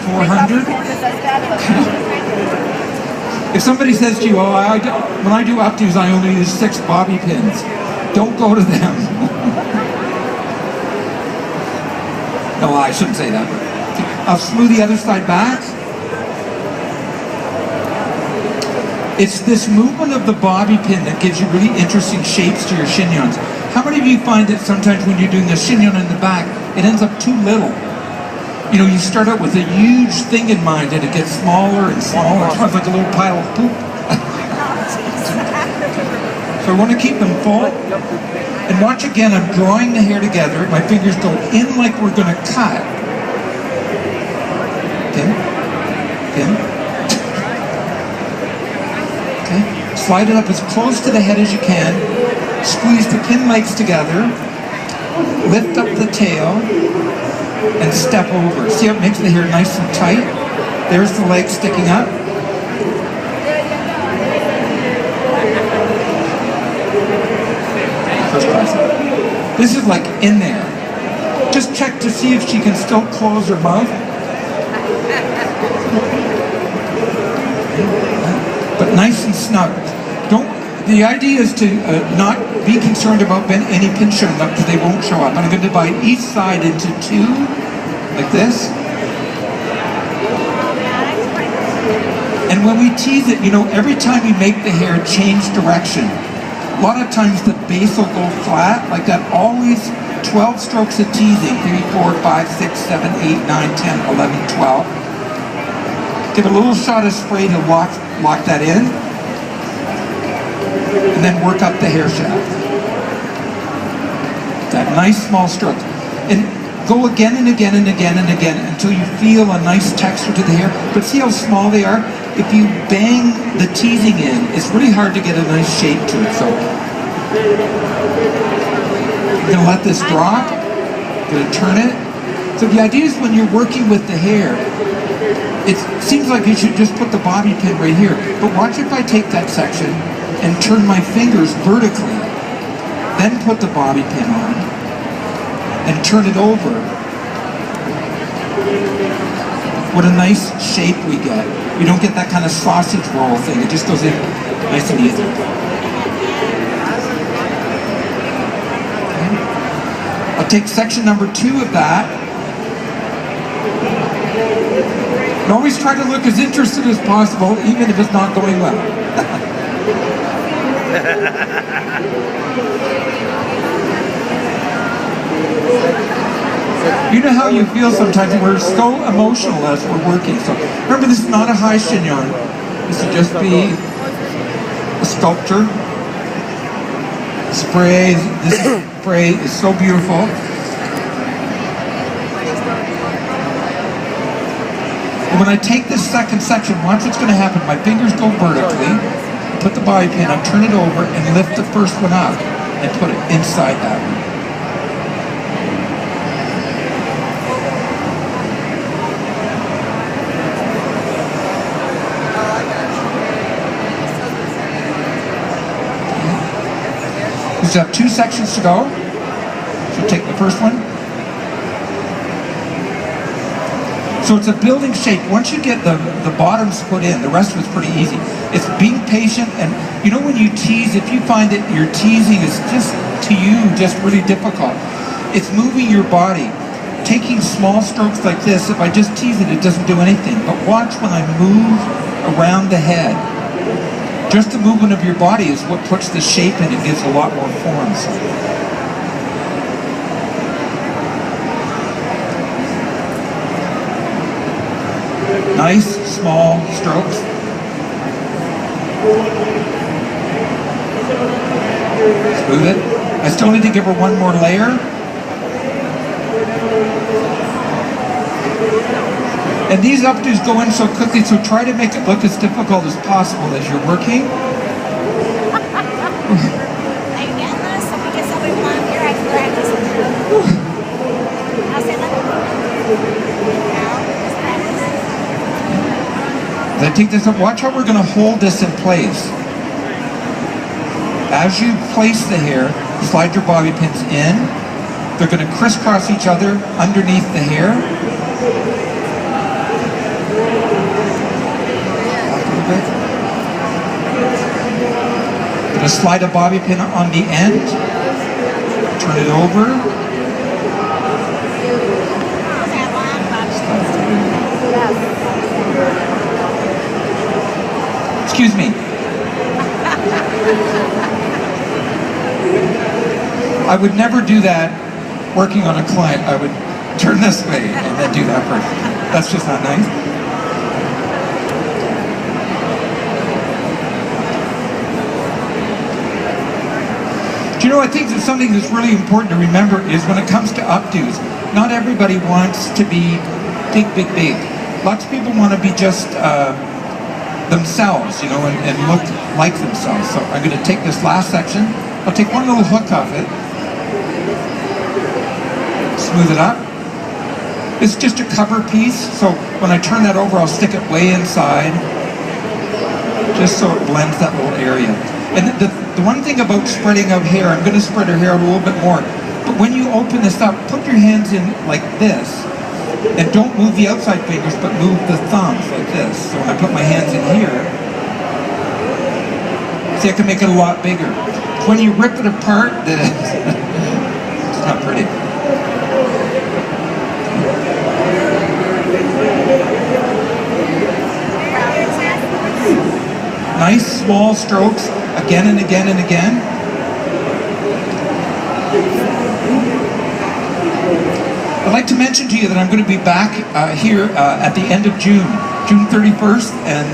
400. If somebody says to you, oh, when I do updos, I only use 6 bobby pins, don't go to them. No, I shouldn't say that. I'll smooth the other side back. It's this movement of the bobby pin that gives you really interesting shapes to your chignons. How many of you find that sometimes when you're doing the chignon in the back, it ends up too little? You know, you start out with a huge thing in mind and it gets smaller and smaller. It's like a little pile of poop. So I want to keep them full. And watch again, I'm drawing the hair together. My fingers go in like we're going to cut. Okay. Okay. Okay. Slide it up as close to the head as you can. Squeeze the pin legs together. Lift up the tail. And step over. See how it makes the hair nice and tight? There's the leg sticking up. First class. This is like in there. Just check to see if she can still close her mouth. But nice and snug. The idea is to not be concerned about any pins showing up because they won't show up. And I'm going to divide each side into 2, like this. And when we tease it, you know, every time you make the hair change direction, a lot of times the base will go flat, like that. Always 12 strokes of teasing, 3, 4, 5, 6, 7, 8, 9, 10, 11, 12. Give a little shot of spray to lock that in. And then work up the hair shaft. That nice small stroke. And go again and again and again and again until you feel a nice texture to the hair. But see how small they are? If you bang the teasing in, it's really hard to get a nice shape to it. So you're going to let this drop. You're going to turn it. So the idea is when you're working with the hair, it seems like you should just put the bobby pin right here. But watch if I take that section and turn my fingers vertically, then put the bobby pin on, and turn it over. What a nice shape we get. We don't get that kind of sausage roll thing. It just goes in nice and easy. Okay. I'll take section number 2 of that. And always try to look as interested as possible, even if it's not going well. You know how you feel sometimes, and we're so emotional as we're working. So remember, this is not a high chignon. This would just be a sculpture. Spray. This spray is so beautiful. And when I take this second section, watch what's going to happen. My fingers go vertically. Put the bobby pin on, turn it over, and lift the first one up and put it inside that one. We still have 2 sections to go. So take the first one. So it's a building shape. Once you get the bottoms put in, the rest of it's pretty easy. It's being patient, and you know when you tease, if you find that your teasing is just, to you, just really difficult, it's moving your body. Taking small strokes like this, if I just tease it, it doesn't do anything. But watch when I move around the head. Just the movement of your body is what puts the shape in. It gives a lot more forms. Nice, small strokes. Smooth it. I still need to give her one more layer. And these updos go in so quickly, so try to make it look as difficult as possible as you're working. As I take this up, watch how we're going to hold this in place. As you place the hair, slide your bobby pins in. They're going to crisscross each other underneath the hair. to slide a bobby pin on the end, turn it over. Excuse me. I would never do that working on a client. I would turn this way and then do that first. That's just not nice. Do you know, I think that something that's really important to remember is when it comes to updos, not everybody wants to be big, big, big. Lots of people want to be just themselves, you know, and look like themselves. So I'm going to take this last section. I'll take one little hook off it. Smooth it up. It's just a cover piece, so when I turn that over, I'll stick it way inside, just so it blends that little area. And the one thing about spreading out hair, I'm going to spread her hair out a little bit more, but when you open this up, put your hands in like this, and don't move the outside fingers, but move the thumbs like this. So when I put my hands in here, see, I can make it a lot bigger. When you rip it apart, it's not pretty. Nice small strokes, again and again and again. I'd like to mention to you that I'm going to be back here at the end of June 31st and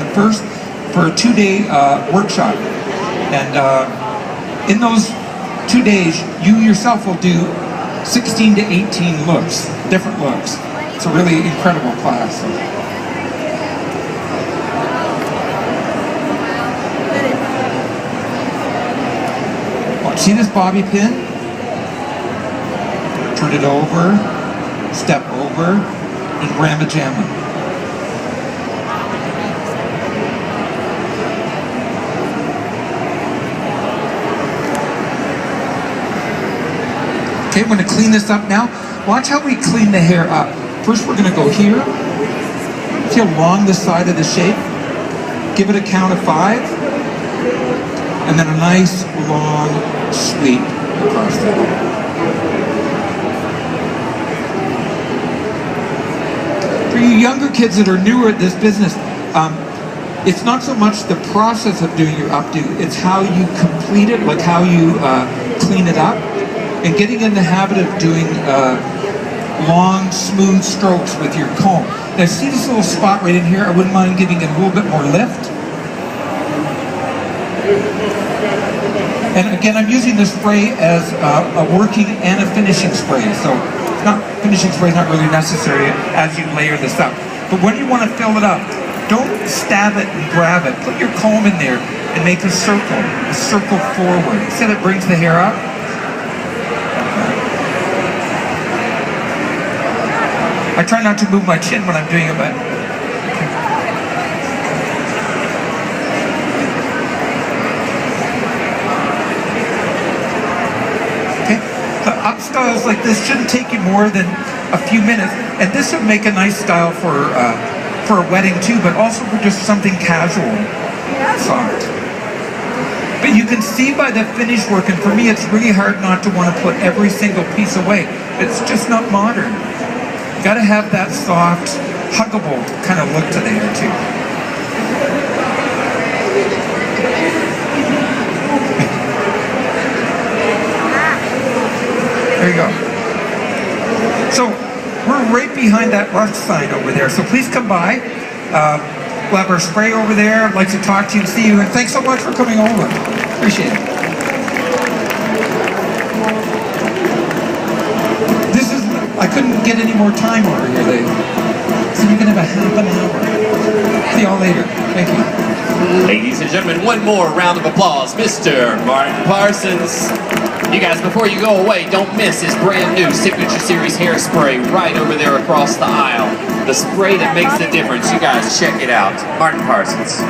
the 1st for a 2-day workshop. And in those 2 days, you yourself will do 16 to 18 looks, different looks. It's a really incredible class. So. See this bobby pin? Turn it over, step over, and ramma-jamma. Okay, I'm going to clean this up now. Watch how we clean the hair up. First we're going to go here. See along the side of the shape. Give it a count of 5. And then a nice long sweep across the head. For you younger kids that are newer at this business, it's not so much the process of doing your updo, it's how you complete it, like how you clean it up, and getting in the habit of doing long, smooth strokes with your comb. Now see this little spot right in here? I wouldn't mind giving it a little bit more lift. And again, I'm using this spray as a working and a finishing spray. So finishing spray is not really necessary as you layer this up. But when you want to fill it up, don't stab it and grab it. Put your comb in there and make a circle forward. See how that brings the hair up? I try not to move my chin when I'm doing it, but up styles like this shouldn't take you more than a few minutes, and this would make a nice style for a wedding too, but also for just something casual, soft. But you can see by the finish work, and for me it's really hard not to want to put every single piece away. It's just not modern. You got to have that soft, huggable kind of look to the hair too. There you go. So we're right behind that rush sign over there. So please come by. We'll have our spray over there. I'd like to talk to you and see you. And thanks so much for coming over. Appreciate it. I couldn't get any more time over here. So you're going to have a half an hour. See y'all later. Thank you. Ladies and gentlemen, one more round of applause. Mr. Martin Parsons. You guys, before you go away, don't miss his brand new Signature Series hairspray right over there across the aisle. The spray that makes the difference. You guys check it out. Martin Parsons.